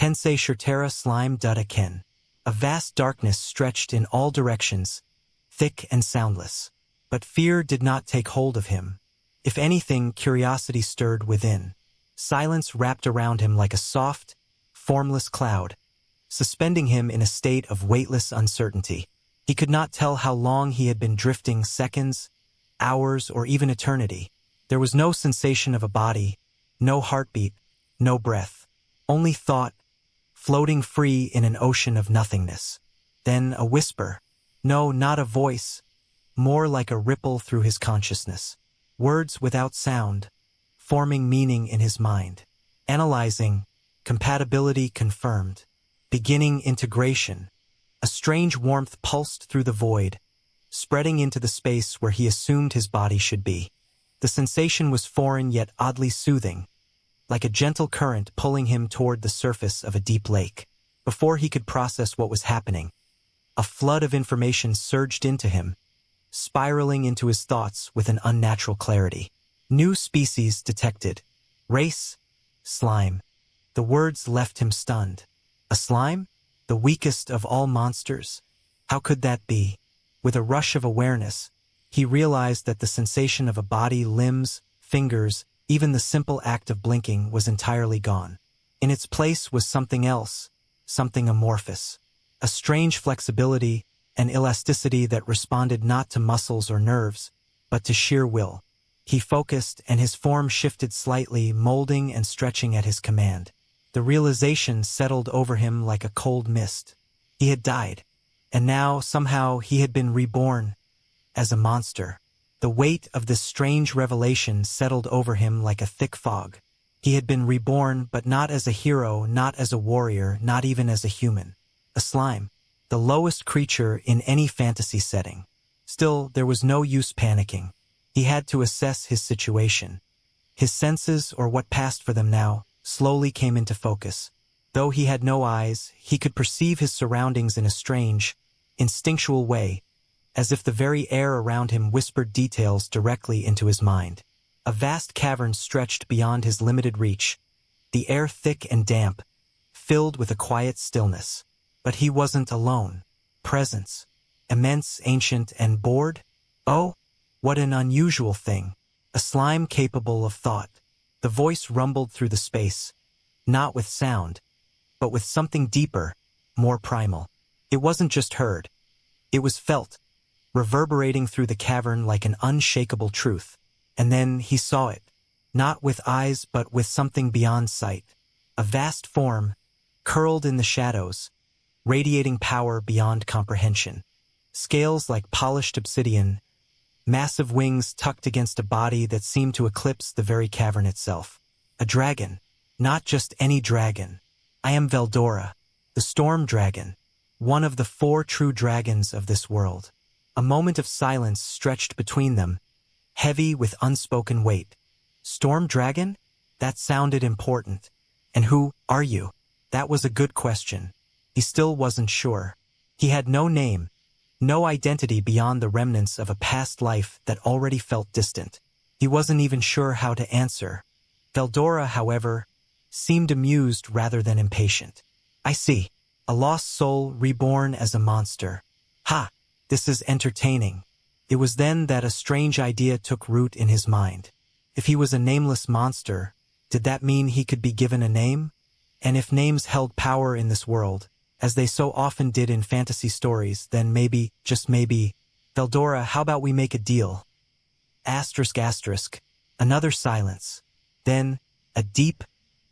Tensei Shitara slime Datta ken. A vast darkness stretched in all directions, thick and soundless. But fear did not take hold of him. If anything, curiosity stirred within. Silence wrapped around him like a soft, formless cloud, suspending him in a state of weightless uncertainty. He could not tell how long he had been drifting, seconds, hours, or even eternity. There was no sensation of a body, no heartbeat, no breath. Only thought, floating free in an ocean of nothingness. Then a whisper. No, not a voice. More like a ripple through his consciousness. Words without sound, forming meaning in his mind. Analyzing, compatibility confirmed. Beginning integration. A strange warmth pulsed through the void, spreading into the space where he assumed his body should be. The sensation was foreign yet oddly soothing, like a gentle current pulling him toward the surface of a deep lake. Before he could process what was happening, a flood of information surged into him, spiraling into his thoughts with an unnatural clarity. New species detected. Race, slime. The words left him stunned. A slime? The weakest of all monsters? How could that be? With a rush of awareness, he realized that the sensation of a body, limbs, fingers, even the simple act of blinking was entirely gone. In its place was something else, something amorphous. A strange flexibility, an elasticity that responded not to muscles or nerves, but to sheer will. He focused, and his form shifted slightly, molding and stretching at his command. The realization settled over him like a cold mist. He had died, and now, somehow, he had been reborn as a monster. The weight of this strange revelation settled over him like a thick fog. He had been reborn, but not as a hero, not as a warrior, not even as a human. A slime, the lowest creature in any fantasy setting. Still, there was no use panicking. He had to assess his situation. His senses, or what passed for them now, slowly came into focus. Though he had no eyes, he could perceive his surroundings in a strange, instinctual way, as if the very air around him whispered details directly into his mind. A vast cavern stretched beyond his limited reach, the air thick and damp, filled with a quiet stillness. But he wasn't alone. Presence, immense, ancient, and bored? Oh, what an unusual thing. A slime capable of thought. The voice rumbled through the space, not with sound, but with something deeper, more primal. It wasn't just heard. It was felt, reverberating through the cavern like an unshakable truth. And then he saw it, not with eyes but with something beyond sight. A vast form, curled in the shadows, radiating power beyond comprehension. Scales like polished obsidian, massive wings tucked against a body that seemed to eclipse the very cavern itself. A dragon, not just any dragon. I am Veldora, the Storm Dragon, one of the 4 true dragons of this world. A moment of silence stretched between them, heavy with unspoken weight. Storm Dragon? That sounded important. And who are you? That was a good question. He still wasn't sure. He had no name, no identity beyond the remnants of a past life that already felt distant. He wasn't even sure how to answer. Veldora, however, seemed amused rather than impatient. I see. A lost soul reborn as a monster. Ha! This is entertaining. It was then that a strange idea took root in his mind. If he was a nameless monster, did that mean he could be given a name? And if names held power in this world, as they so often did in fantasy stories, then maybe, just maybe, Veldora, how about we make a deal? Asterisk asterisk. Another silence. Then, a deep,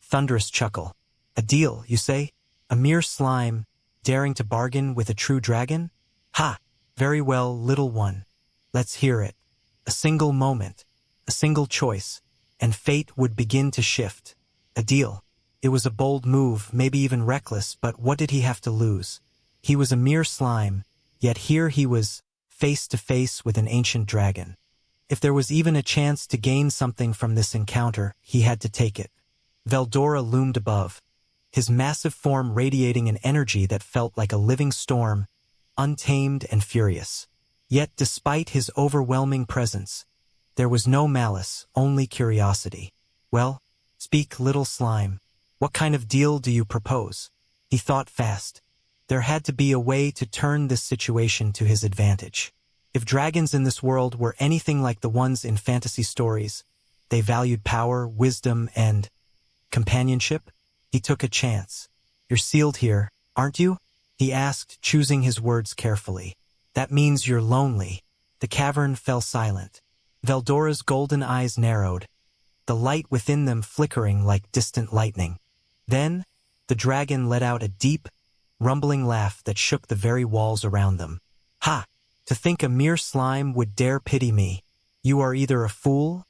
thunderous chuckle. A deal, you say? A mere slime, daring to bargain with a true dragon? Ha! Very well, little one. Let's hear it. A single moment, a single choice, and fate would begin to shift. A deal. It was a bold move, maybe even reckless, but what did he have to lose? He was a mere slime, yet here he was, face to face with an ancient dragon. If there was even a chance to gain something from this encounter, he had to take it. Veldora loomed above, his massive form radiating an energy that felt like a living storm, untamed and furious. Yet despite his overwhelming presence, there was no malice, only curiosity. Well, speak, little slime. What kind of deal do you propose? He thought fast. There had to be a way to turn this situation to his advantage. If dragons in this world were anything like the ones in fantasy stories, they valued power, wisdom, and companionship. He took a chance. You're sealed here, aren't you? He asked, choosing his words carefully. That means you're lonely. The cavern fell silent. Veldora's golden eyes narrowed, the light within them flickering like distant lightning. Then, the dragon let out a deep, rumbling laugh that shook the very walls around them. Ha! To think a mere slime would dare pity me. You are either a fool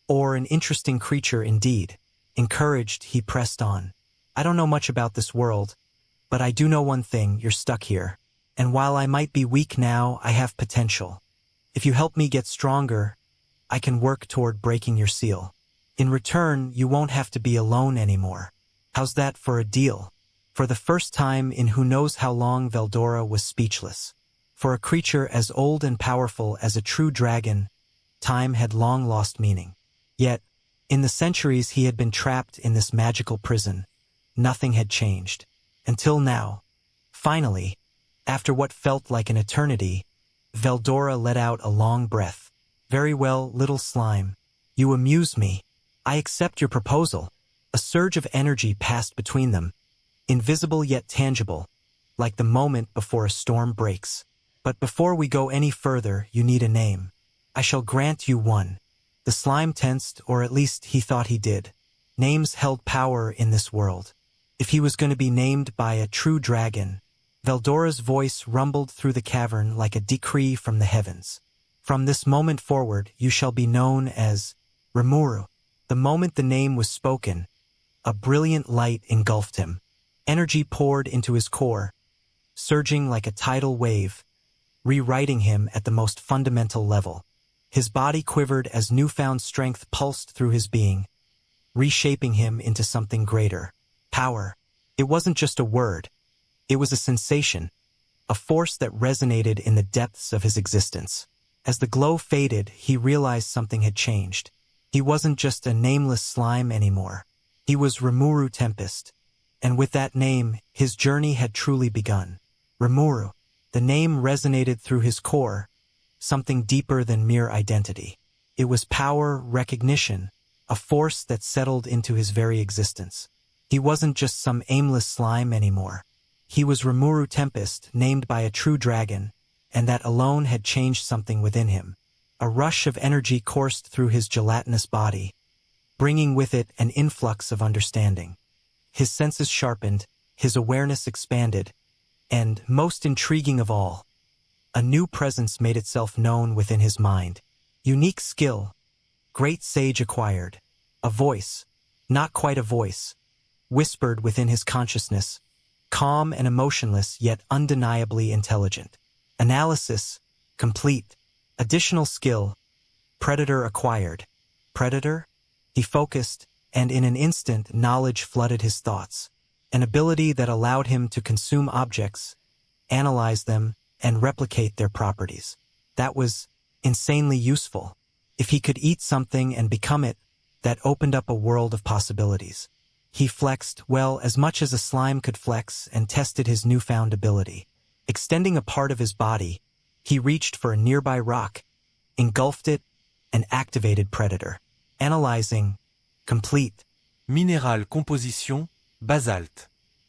or an interesting creature indeed. Encouraged, he pressed on. I don't know much about this world, but I do know one thing, you're stuck here. And while I might be weak now, I have potential. If you help me get stronger, I can work toward breaking your seal. In return, you won't have to be alone anymore. How's that for a deal? For the first time in who knows how long, Veldora was speechless. For a creature as old and powerful as a true dragon, time had long lost meaning. Yet, in the centuries he had been trapped in this magical prison, nothing had changed. Until now. Finally, after what felt like an eternity, Veldora let out a long breath. Very well, little slime. You amuse me. I accept your proposal. A surge of energy passed between them, invisible yet tangible, like the moment before a storm breaks. But before we go any further, you need a name. I shall grant you one. The slime tensed, or at least he thought he did. Names held power in this world. If he was going to be named by a true dragon, Veldora's voice rumbled through the cavern like a decree from the heavens. From this moment forward, you shall be known as Rimuru. The moment the name was spoken, a brilliant light engulfed him. Energy poured into his core, surging like a tidal wave, rewriting him at the most fundamental level. His body quivered as newfound strength pulsed through his being, reshaping him into something greater. Power. It wasn't just a word. It was a sensation, a force that resonated in the depths of his existence. As the glow faded, he realized something had changed. He wasn't just a nameless slime anymore. He was Rimuru Tempest. And with that name, his journey had truly begun. Rimuru. The name resonated through his core, something deeper than mere identity. It was power, recognition, a force that settled into his very existence. He wasn't just some aimless slime anymore. He was Rimuru Tempest, named by a true dragon, and that alone had changed something within him. A rush of energy coursed through his gelatinous body, bringing with it an influx of understanding. His senses sharpened, his awareness expanded, and, most intriguing of all, a new presence made itself known within his mind. Unique skill, great sage acquired. A voice, not quite a voice, whispered within his consciousness, calm and emotionless yet undeniably intelligent. Analysis, complete. Additional skill, predator acquired. Predator? He focused, and in an instant knowledge flooded his thoughts. An ability that allowed him to consume objects, analyze them, and replicate their properties. That was insanely useful. If he could eat something and become it, that opened up a world of possibilities. He flexed, well, as much as a slime could flex, and tested his newfound ability. Extending a part of his body, he reached for a nearby rock, engulfed it, and activated Predator. Analyzing, complete. Minéral composition, basalte.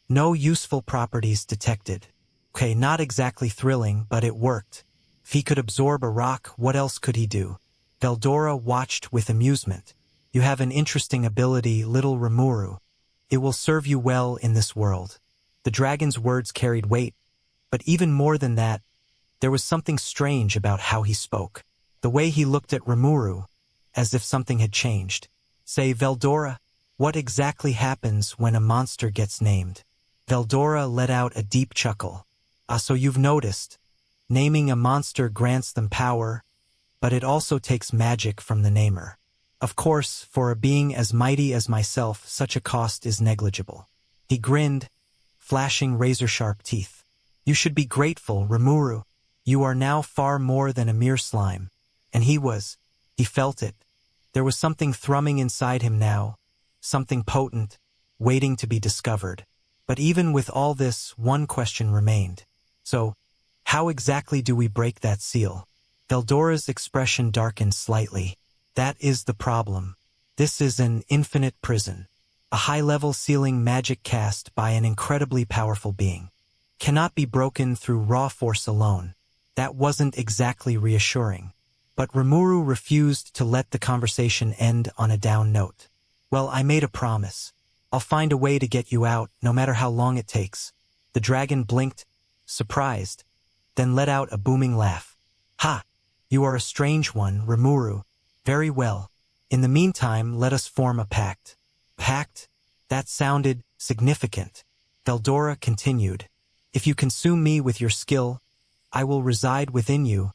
No useful properties detected. Okay, not exactly thrilling, but it worked. If he could absorb a rock, what else could he do? Veldora watched with amusement. You have an interesting ability, little Rimuru. It will serve you well in this world. The dragon's words carried weight, but even more than that, there was something strange about how he spoke. The way he looked at Rimuru, as if something had changed. Say, Veldora, what exactly happens when a monster gets named? Veldora let out a deep chuckle. Ah, so you've noticed. Naming a monster grants them power, but it also takes magic from the namer. Of course, for a being as mighty as myself, such a cost is negligible. He grinned, flashing razor-sharp teeth. You should be grateful, Rimuru. You are now far more than a mere slime. And he felt it. There was something thrumming inside him now, something potent, waiting to be discovered. But even with all this, one question remained. So, how exactly do we break that seal? Veldora's expression darkened slightly. That is the problem. This is an infinite prison. A high-level sealing magic cast by an incredibly powerful being. Cannot be broken through raw force alone. That wasn't exactly reassuring. But Rimuru refused to let the conversation end on a down note. Well, I made a promise. I'll find a way to get you out, no matter how long it takes. The dragon blinked, surprised, then let out a booming laugh. Ha! You are a strange one, Rimuru. Very well. In the meantime, let us form a pact. Pact? That sounded significant. Veldora continued. If you consume me with your skill, I will reside within you,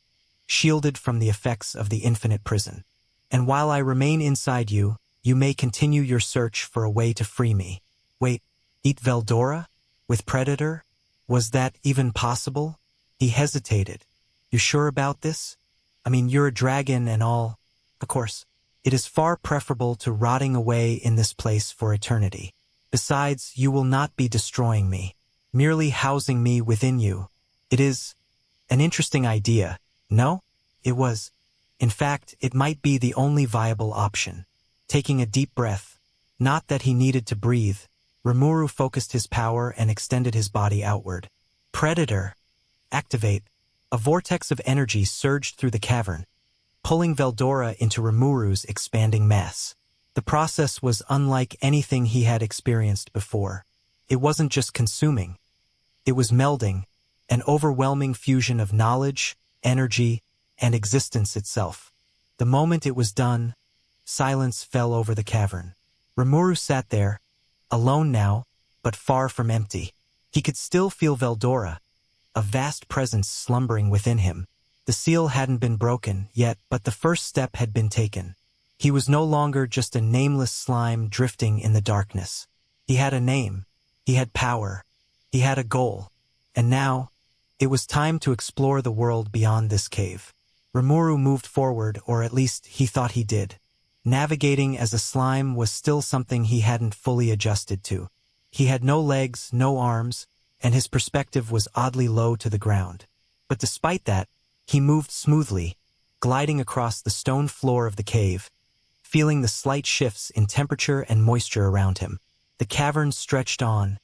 shielded from the effects of the infinite prison. And while I remain inside you, you may continue your search for a way to free me. Wait, eat Veldora? With Predator? Was that even possible? He hesitated. You sure about this? I mean, you're a dragon and all. Of course, it is far preferable to rotting away in this place for eternity. Besides, you will not be destroying me, merely housing me within you. It is an interesting idea, no? It was. In fact, it might be the only viable option. Taking a deep breath, not that he needed to breathe, Rimuru focused his power and extended his body outward. Predator! Activate! A vortex of energy surged through the cavern, pulling Veldora into Rimuru's expanding mass. The process was unlike anything he had experienced before. It wasn't just consuming. It was melding, an overwhelming fusion of knowledge, energy, and existence itself. The moment it was done, silence fell over the cavern. Rimuru sat there, alone now, but far from empty. He could still feel Veldora, a vast presence slumbering within him. The seal hadn't been broken yet, but the first step had been taken. He was no longer just a nameless slime drifting in the darkness. He had a name. He had power. He had a goal. And now, it was time to explore the world beyond this cave. Rimuru moved forward, or at least he thought he did. Navigating as a slime was still something he hadn't fully adjusted to. He had no legs, no arms, and his perspective was oddly low to the ground. But despite that, he moved smoothly, gliding across the stone floor of the cave, feeling the slight shifts in temperature and moisture around him. The cavern stretched on,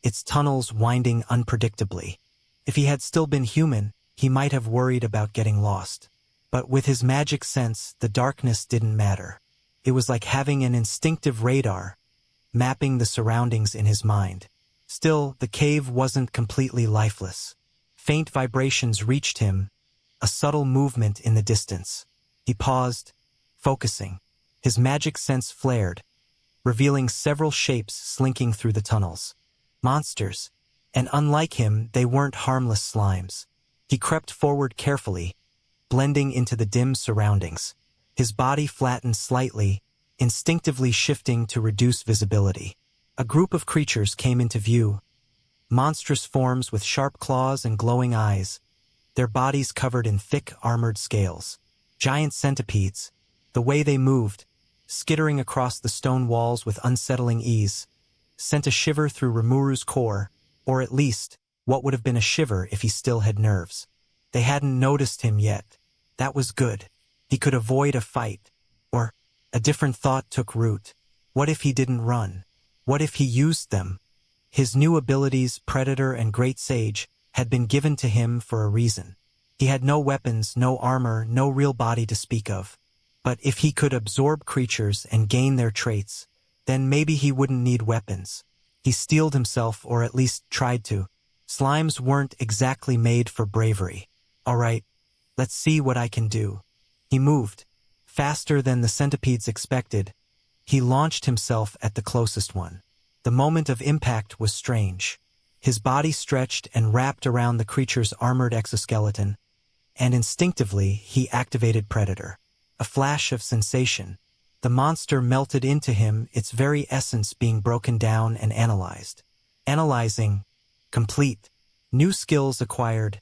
its tunnels winding unpredictably. If he had still been human, he might have worried about getting lost. But with his magic sense, the darkness didn't matter. It was like having an instinctive radar, mapping the surroundings in his mind. Still, the cave wasn't completely lifeless. Faint vibrations reached him, a subtle movement in the distance. He paused, focusing. His magic sense flared, revealing several shapes slinking through the tunnels. Monsters. And unlike him, they weren't harmless slimes. He crept forward carefully, blending into the dim surroundings. His body flattened slightly, instinctively shifting to reduce visibility. A group of creatures came into view, monstrous forms with sharp claws and glowing eyes, their bodies covered in thick, armored scales. Giant centipedes. The way they moved, skittering across the stone walls with unsettling ease, sent a shiver through Rimuru's core, or at least, what would have been a shiver if he still had nerves. They hadn't noticed him yet. That was good. He could avoid a fight. Or, a different thought took root. What if he didn't run? What if he used them? His new abilities, Predator and Great Sage, had been given to him for a reason. He had no weapons, no armor, no real body to speak of. But if he could absorb creatures and gain their traits, then maybe he wouldn't need weapons. He steeled himself, or at least tried to. Slimes weren't exactly made for bravery. All right, let's see what I can do. He moved. Faster than the centipedes expected, he launched himself at the closest one. The moment of impact was strange. His body stretched and wrapped around the creature's armored exoskeleton, and instinctively he activated Predator. A flash of sensation. The monster melted into him, its very essence being broken down and analyzed. Analyzing. Complete. New skills acquired.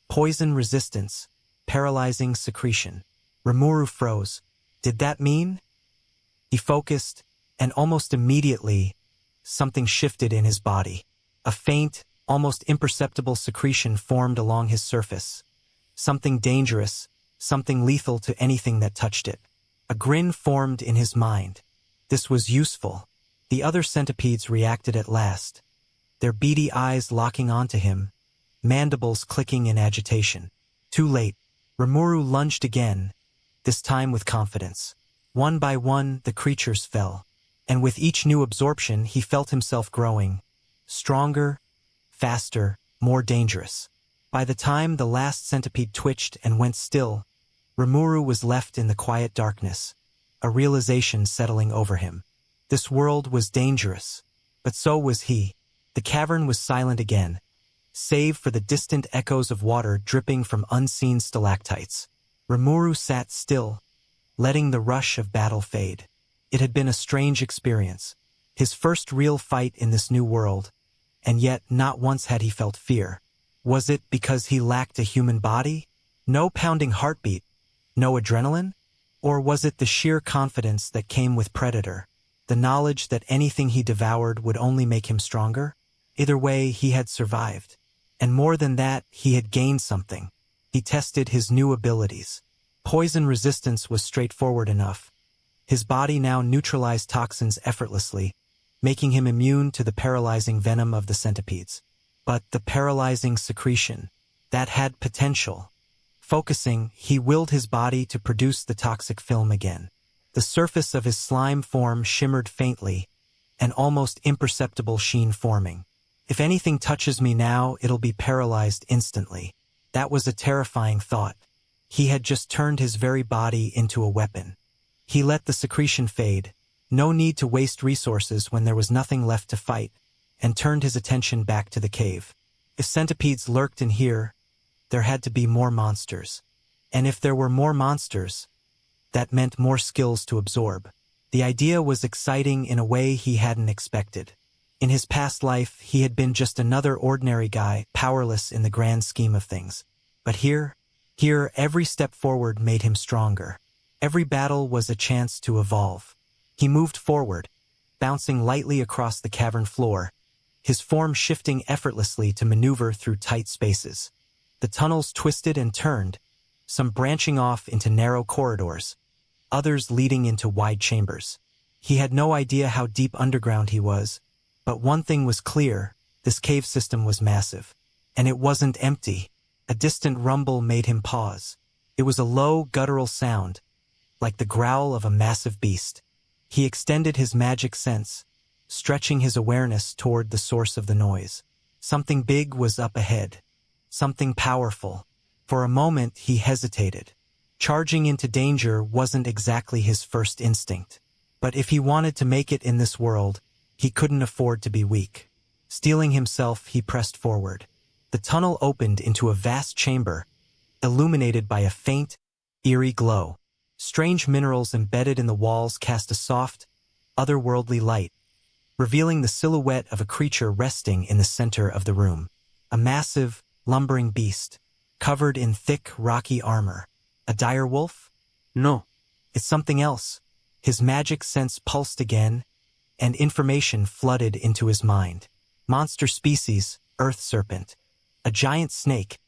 Poison resistance. Paralyzing secretion. Rimuru froze. Did that mean? He focused, and almost immediately, something shifted in his body. A faint, almost imperceptible secretion formed along his surface. Something dangerous, something lethal to anything that touched it. A grin formed in his mind. This was useful. The other centipedes reacted at last, their beady eyes locking onto him, mandibles clicking in agitation. Too late. Rimuru lunged again, this time with confidence. One by one, the creatures fell, and with each new absorption he felt himself growing. Stronger, faster, more dangerous. By the time the last centipede twitched and went still, Rimuru was left in the quiet darkness, a realization settling over him. This world was dangerous, but so was he. The cavern was silent again, save for the distant echoes of water dripping from unseen stalactites. Rimuru sat still, letting the rush of battle fade. It had been a strange experience, his first real fight in this new world, and yet not once had he felt fear. Was it because he lacked a human body? No pounding heartbeat? No adrenaline? Or was it the sheer confidence that came with Predator? The knowledge that anything he devoured would only make him stronger? Either way, he had survived. And more than that, he had gained something. He tested his new abilities. Poison resistance was straightforward enough. His body now neutralized toxins effortlessly, making him immune to the paralyzing venom of the centipedes. But the paralyzing secretion, that had potential. Focusing, he willed his body to produce the toxic film again. The surface of his slime form shimmered faintly, an almost imperceptible sheen forming. If anything touches me now, it'll be paralyzed instantly. That was a terrifying thought. He had just turned his very body into a weapon. He let the secretion fade, no need to waste resources when there was nothing left to fight, and turned his attention back to the cave. If centipedes lurked in here, there had to be more monsters. And if there were more monsters, that meant more skills to absorb. The idea was exciting in a way he hadn't expected. In his past life, he had been just another ordinary guy, powerless in the grand scheme of things. But here, every step forward made him stronger. Every battle was a chance to evolve. He moved forward, bouncing lightly across the cavern floor, his form shifting effortlessly to maneuver through tight spaces. The tunnels twisted and turned, some branching off into narrow corridors, others leading into wide chambers. He had no idea how deep underground he was, but one thing was clear: this cave system was massive. And it wasn't empty. A distant rumble made him pause. It was a low, guttural sound, like the growl of a massive beast. He extended his magic sense, stretching his awareness toward the source of the noise. Something big was up ahead. Something powerful. For a moment, he hesitated. Charging into danger wasn't exactly his first instinct. But if he wanted to make it in this world, he couldn't afford to be weak. Steeling himself, he pressed forward. The tunnel opened into a vast chamber, illuminated by a faint, eerie glow. Strange minerals embedded in the walls cast a soft, otherworldly light, revealing the silhouette of a creature resting in the center of the room. A massive, lumbering beast, covered in thick, rocky armor. A direwolf? No, it's something else. His magic sense pulsed again, and information flooded into his mind. Monster species, earth serpent. A giant snake,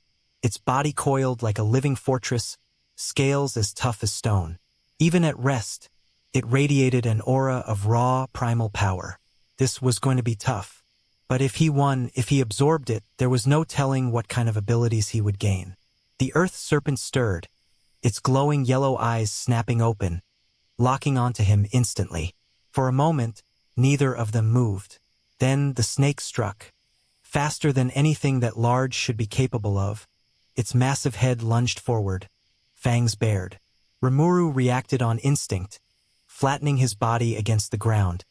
its body coiled like a living fortress, scales as tough as stone. Even at rest, it radiated an aura of raw, primal power. This was going to be tough. But if he won, if he absorbed it, there was no telling what kind of abilities he would gain. The earth serpent stirred, its glowing yellow eyes snapping open, locking onto him instantly. For a moment, neither of them moved. Then the snake struck. Faster than anything that large should be capable of, its massive head lunged forward, fangs bared. Rimuru reacted on instinct, flattening his body against the ground,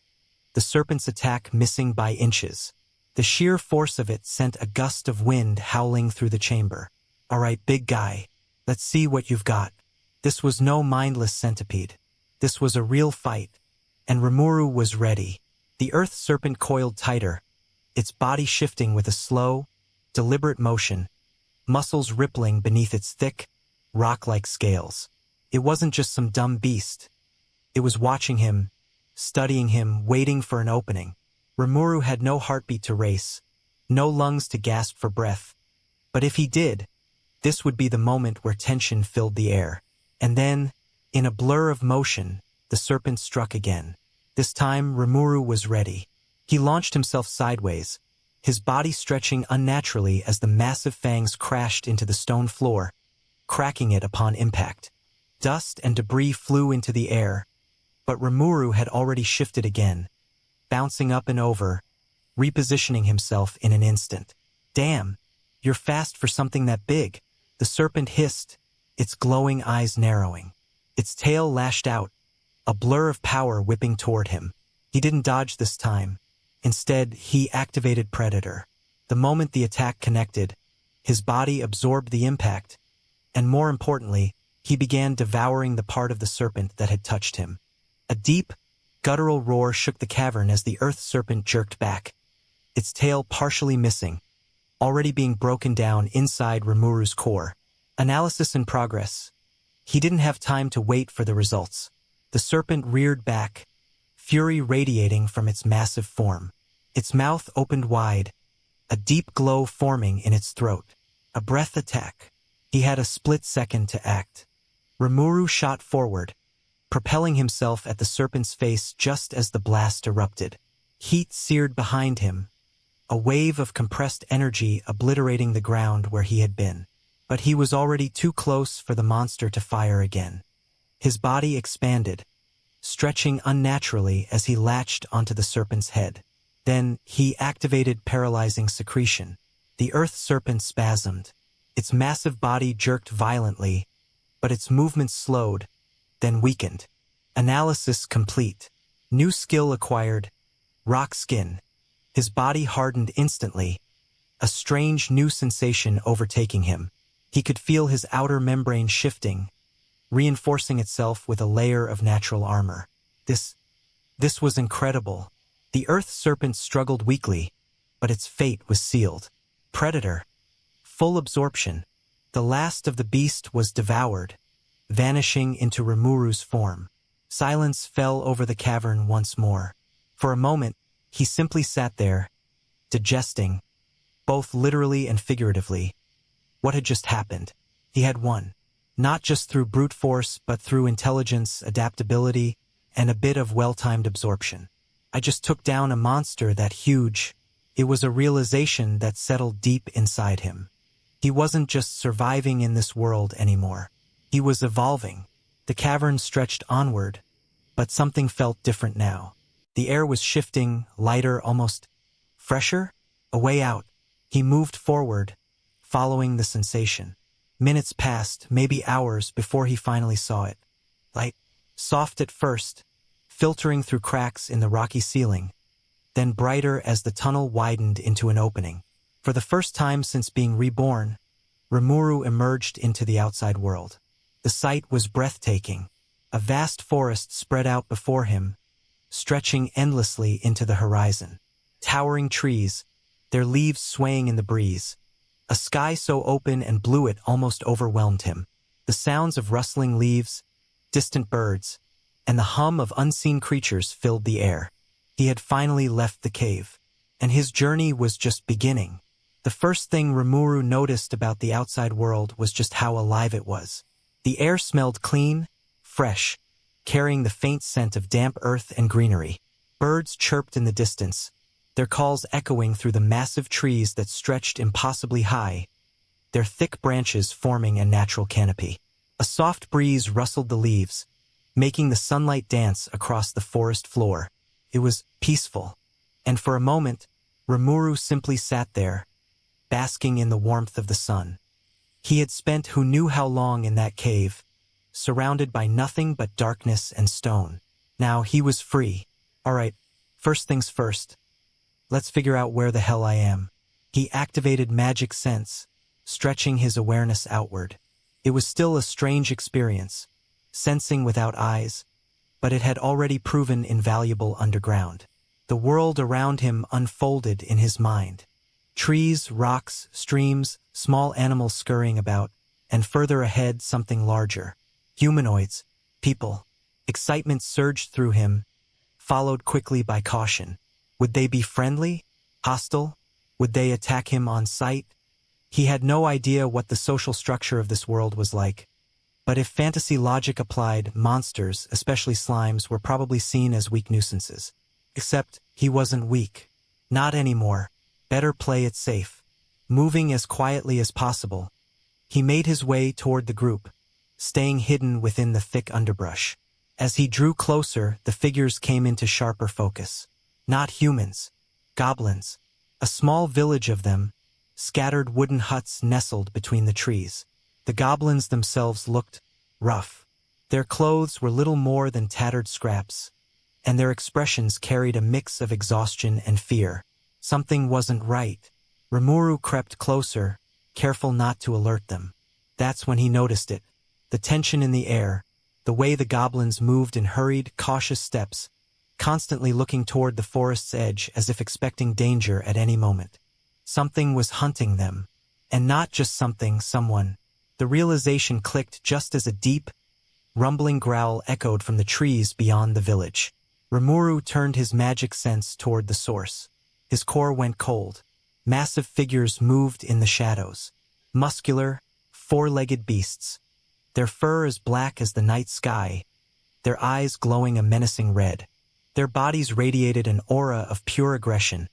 the serpent's attack missing by inches. The sheer force of it sent a gust of wind howling through the chamber. "All right, big guy, let's see what you've got." This was no mindless centipede. This was a real fight, and Rimuru was ready. The earth serpent coiled tighter, its body shifting with a slow, deliberate motion, muscles rippling beneath its thick, rock-like scales. It wasn't just some dumb beast. It was watching him, studying him, waiting for an opening. Rimuru had no heartbeat to race, no lungs to gasp for breath. But if he did, this would be the moment where tension filled the air. And then, in a blur of motion, the serpent struck again. This time, Rimuru was ready. He launched himself sideways, his body stretching unnaturally as the massive fangs crashed into the stone floor, cracking it upon impact. Dust and debris flew into the air, but Rimuru had already shifted again, bouncing up and over, repositioning himself in an instant. "Damn, you're fast for something that big," the serpent hissed, its glowing eyes narrowing. Its tail lashed out, a blur of power whipping toward him. He didn't dodge this time. Instead, he activated Predator. The moment the attack connected, his body absorbed the impact, and more importantly, he began devouring the part of the serpent that had touched him. A deep, guttural roar shook the cavern as the earth serpent jerked back, its tail partially missing, already being broken down inside Rimuru's core. Analysis in progress. He didn't have time to wait for the results. The serpent reared back, fury radiating from its massive form. Its mouth opened wide, a deep glow forming in its throat. A breath attack. He had a split second to act. Rimuru shot forward, propelling himself at the serpent's face just as the blast erupted. Heat seared behind him, a wave of compressed energy obliterating the ground where he had been. But he was already too close for the monster to fire again. His body expanded, stretching unnaturally as he latched onto the serpent's head. Then he activated paralyzing secretion. The earth serpent spasmed. Its massive body jerked violently, but its movements slowed, then weakened. Analysis complete. New skill acquired. Rock skin. His body hardened instantly, a strange new sensation overtaking him. He could feel his outer membrane shifting, reinforcing itself with a layer of natural armor. This was incredible. The earth serpent struggled weakly, but its fate was sealed. Predator. Full absorption. The last of the beast was devoured, vanishing into Rimuru's form. Silence fell over the cavern once more. For a moment, he simply sat there, digesting, both literally and figuratively, what had just happened. He had won, not just through brute force, but through intelligence, adaptability, and a bit of well-timed absorption. I just took down a monster that huge. It was a realization that settled deep inside him. He wasn't just surviving in this world anymore. He was evolving. The cavern stretched onward, but something felt different now. The air was shifting, lighter, almost fresher. A way out. He moved forward, following the sensation. Minutes passed, maybe hours, before he finally saw it. Light, soft at first, filtering through cracks in the rocky ceiling, then brighter as the tunnel widened into an opening. For the first time since being reborn, Rimuru emerged into the outside world. The sight was breathtaking. A vast forest spread out before him, stretching endlessly into the horizon. Towering trees, their leaves swaying in the breeze. A sky so open and blue it almost overwhelmed him. The sounds of rustling leaves, distant birds, and the hum of unseen creatures filled the air. He had finally left the cave, and his journey was just beginning. The first thing Rimuru noticed about the outside world was just how alive it was. The air smelled clean, fresh, carrying the faint scent of damp earth and greenery. Birds chirped in the distance, their calls echoing through the massive trees that stretched impossibly high, their thick branches forming a natural canopy. A soft breeze rustled the leaves, making the sunlight dance across the forest floor. It was peaceful, and for a moment, Rimuru simply sat there, basking in the warmth of the sun. He had spent who knew how long in that cave, surrounded by nothing but darkness and stone. Now he was free. All right, first things first. Let's figure out where the hell I am. He activated magic sense, stretching his awareness outward. It was still a strange experience, sensing without eyes, but it had already proven invaluable underground. The world around him unfolded in his mind. Trees, rocks, streams, small animals scurrying about, and further ahead something larger. Humanoids, people. Excitement surged through him, followed quickly by caution. Would they be friendly? Hostile? Would they attack him on sight? He had no idea what the social structure of this world was like. But if fantasy logic applied, monsters, especially slimes, were probably seen as weak nuisances. Except he wasn't weak. Not anymore. Better play it safe. Moving as quietly as possible, he made his way toward the group, staying hidden within the thick underbrush. As he drew closer, the figures came into sharper focus. Not humans. Goblins. A small village of them, scattered wooden huts nestled between the trees. The goblins themselves looked rough. Their clothes were little more than tattered scraps, and their expressions carried a mix of exhaustion and fear. Something wasn't right. Rimuru crept closer, careful not to alert them. That's when he noticed it. The tension in the air, the way the goblins moved in hurried, cautious steps, constantly looking toward the forest's edge as if expecting danger at any moment. Something was hunting them. And not just something, someone. The realization clicked just as a deep, rumbling growl echoed from the trees beyond the village. Rimuru turned his magic sense toward the source. His core went cold. Massive figures moved in the shadows. Muscular, four-legged beasts. Their fur as black as the night sky, their eyes glowing a menacing red. Their bodies radiated an aura of pure aggression,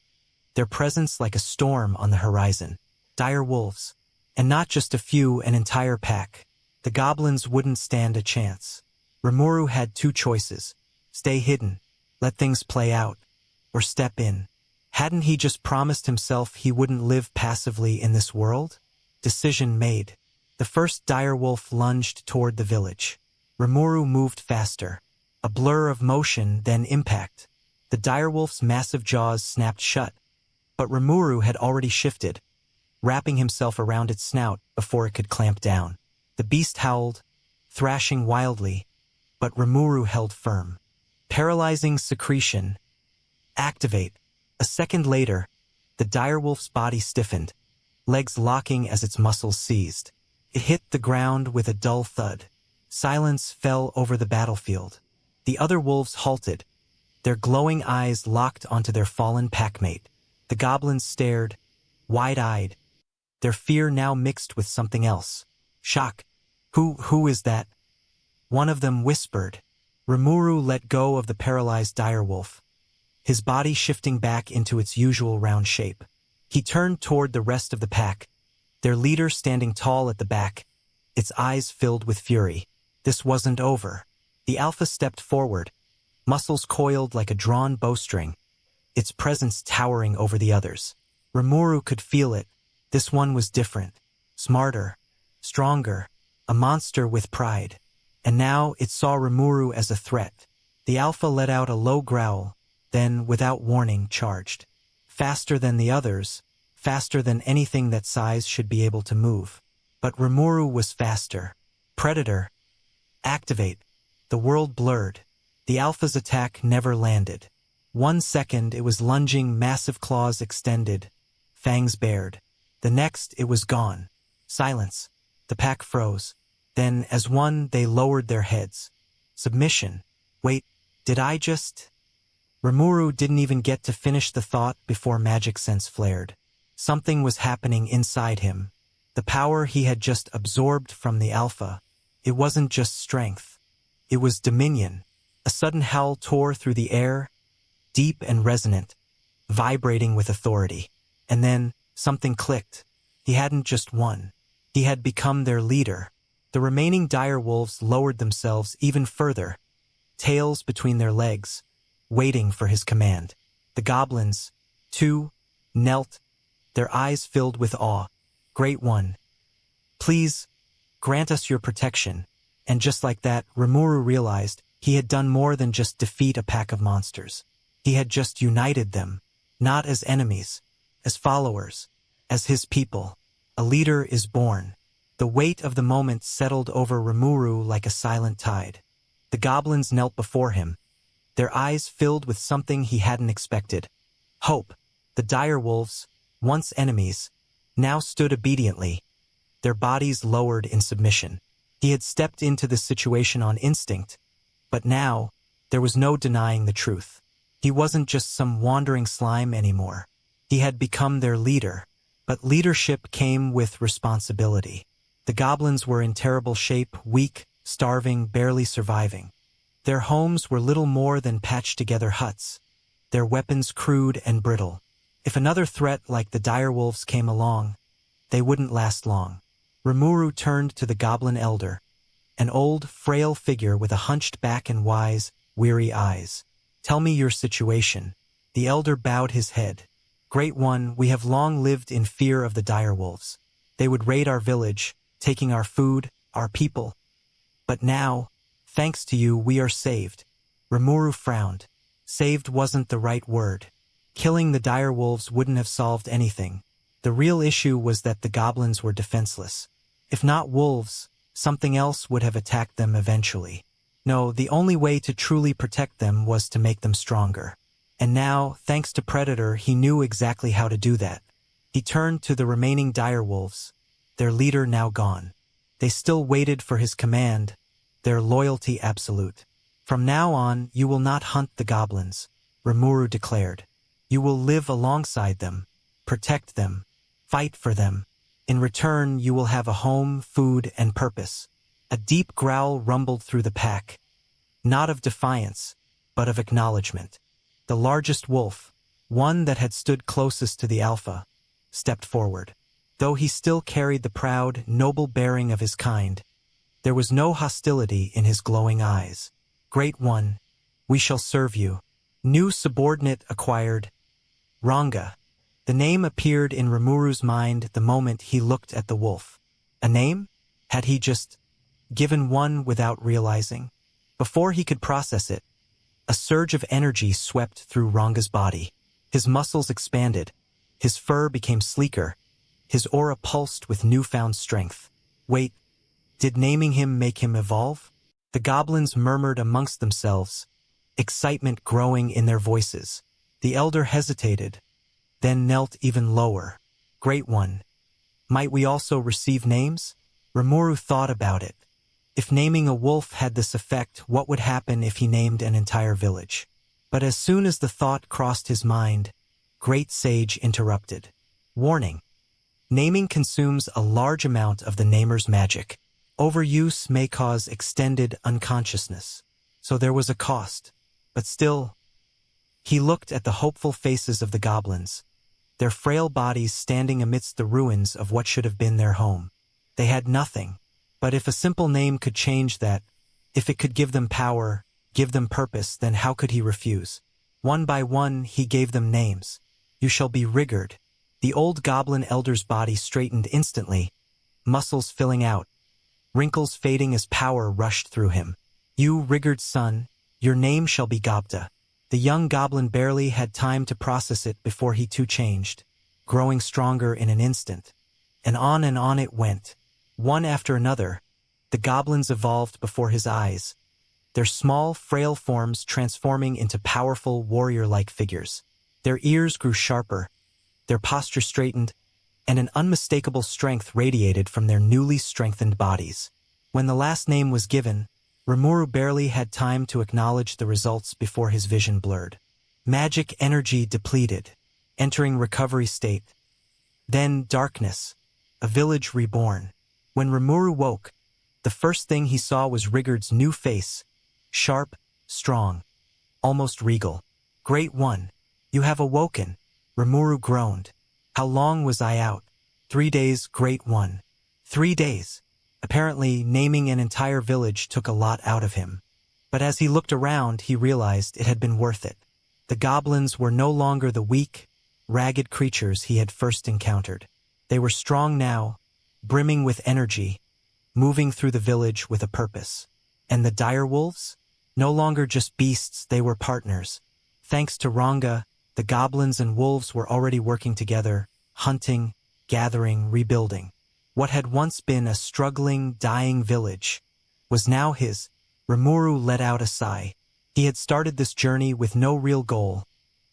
their presence like a storm on the horizon. Direwolves. And not just a few, an entire pack. The goblins wouldn't stand a chance. Rimuru had two choices. Stay hidden, let things play out, or step in. Hadn't he just promised himself he wouldn't live passively in this world? Decision made. The first direwolf lunged toward the village. Rimuru moved faster. A blur of motion, then impact. The direwolf's massive jaws snapped shut, but Rimuru had already shifted, wrapping himself around its snout before it could clamp down. The beast howled, thrashing wildly, but Rimuru held firm. Paralyzing secretion. Activate. A second later, the direwolf's body stiffened, legs locking as its muscles seized. It hit the ground with a dull thud. Silence fell over the battlefield. The other wolves halted, their glowing eyes locked onto their fallen packmate. The goblins stared, wide-eyed, their fear now mixed with something else. Shock. Who is that? One of them whispered. Rimuru let go of the paralyzed direwolf, his body shifting back into its usual round shape. He turned toward the rest of the pack, their leader standing tall at the back, its eyes filled with fury. This wasn't over. The alpha stepped forward, muscles coiled like a drawn bowstring, its presence towering over the others. Rimuru could feel it. This one was different, smarter, stronger, a monster with pride. And now it saw Rimuru as a threat. The alpha let out a low growl, then, without warning, charged. Faster than the others, faster than anything that size should be able to move. But Rimuru was faster. Predator. Activate. The world blurred. The alpha's attack never landed. 1 second it was lunging, massive claws extended, fangs bared. The next it was gone. Silence. The pack froze. Then, as one, they lowered their heads. Submission. Wait, did I just... Rimuru didn't even get to finish the thought before magic sense flared. Something was happening inside him. The power he had just absorbed from the alpha. It wasn't just strength. It was dominion. A sudden howl tore through the air, deep and resonant, vibrating with authority. And then, something clicked. He hadn't just won. He had become their leader. The remaining direwolves lowered themselves even further, tails between their legs, waiting for his command. The goblins, too, knelt, their eyes filled with awe. Great One, please, grant us your protection. And just like that, Rimuru realized he had done more than just defeat a pack of monsters. He had just united them, not as enemies, as followers, as his people. A leader is born. The weight of the moment settled over Rimuru like a silent tide. The goblins knelt before him, their eyes filled with something he hadn't expected. Hope. The direwolves, once enemies, now stood obediently, their bodies lowered in submission. He had stepped into this situation on instinct, but now there was no denying the truth. He wasn't just some wandering slime anymore. He had become their leader. But leadership came with responsibility. The goblins were in terrible shape, weak, starving, barely surviving. Their homes were little more than patched-together huts, their weapons crude and brittle. If another threat like the direwolves came along, they wouldn't last long. Rimuru turned to the goblin elder, an old, frail figure with a hunched back and wise, weary eyes. "Tell me your situation." The elder bowed his head. "Great One, we have long lived in fear of the direwolves. They would raid our village, taking our food, our people. But now, thanks to you, we are saved." Rimuru frowned. Saved wasn't the right word. Killing the direwolves wouldn't have solved anything. The real issue was that the goblins were defenseless. If not wolves, something else would have attacked them eventually. No, the only way to truly protect them was to make them stronger. And now, thanks to Predator, he knew exactly how to do that. He turned to the remaining direwolves, their leader now gone. They still waited for his command, their loyalty absolute. "From now on, you will not hunt the goblins," Rimuru declared. "You will live alongside them, protect them, fight for them. In return, you will have a home, food, and purpose." A deep growl rumbled through the pack, not of defiance, but of acknowledgement. The largest wolf, one that had stood closest to the alpha, stepped forward. Though he still carried the proud, noble bearing of his kind, there was no hostility in his glowing eyes. "Great One, we shall serve you." New subordinate acquired. Ranga. The name appeared in Rimuru's mind the moment he looked at the wolf. A name? Had he just given one without realizing? Before he could process it, a surge of energy swept through Ranga's body. His muscles expanded, his fur became sleeker, his aura pulsed with newfound strength. Wait, did naming him make him evolve? The goblins murmured amongst themselves, excitement growing in their voices. The elder hesitated, then knelt even lower. "Great One, might we also receive names?" Rimuru thought about it. If naming a wolf had this effect, what would happen if he named an entire village? But as soon as the thought crossed his mind, Great Sage interrupted. "Warning. Naming consumes a large amount of the namer's magic. Overuse may cause extended unconsciousness. So there was a cost. But still..." He looked at the hopeful faces of the goblins, their frail bodies standing amidst the ruins of what should have been their home. They had nothing. But if a simple name could change that, if it could give them power, give them purpose, then how could he refuse? One by one, he gave them names. "You shall be Rigord." The old goblin elder's body straightened instantly, muscles filling out, wrinkles fading as power rushed through him. "You, Rigord's son, your name shall be Gobda." The young goblin barely had time to process it before he too changed, growing stronger in an instant. And on it went. One after another, the goblins evolved before his eyes, their small, frail forms transforming into powerful, warrior-like figures. Their ears grew sharper, their posture straightened, and an unmistakable strength radiated from their newly strengthened bodies. When the last name was given, Rimuru barely had time to acknowledge the results before his vision blurred. Magic energy depleted, entering recovery state. Then darkness, a village reborn. When Rimuru woke, the first thing he saw was Rigord's new face, sharp, strong, almost regal. "Great One, you have awoken," Rimuru groaned. "How long was I out?" 3 days, Great One. 3 days. Apparently, naming an entire village took a lot out of him. But as he looked around, he realized it had been worth it. The goblins were no longer the weak, ragged creatures he had first encountered. They were strong now, brimming with energy, moving through the village with a purpose. And the direwolves? No longer just beasts, they were partners. Thanks to Ranga, the goblins and wolves were already working together, hunting, gathering, rebuilding. What had once been a struggling, dying village was now his. Rimuru let out a sigh. He had started this journey with no real goal,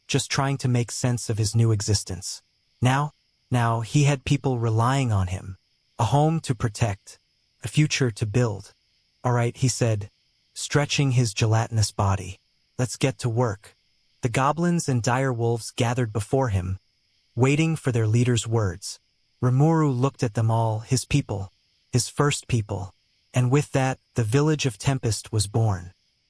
just trying to make sense of his new existence. Now he had people relying on him. A home to protect, a future to build. "All right," he said, stretching his gelatinous body. "Let's get to work." The goblins and direwolves gathered before him, waiting for their leader's words. Rimuru looked at them all, his people, his first people, and with that, the village of Tempest was born.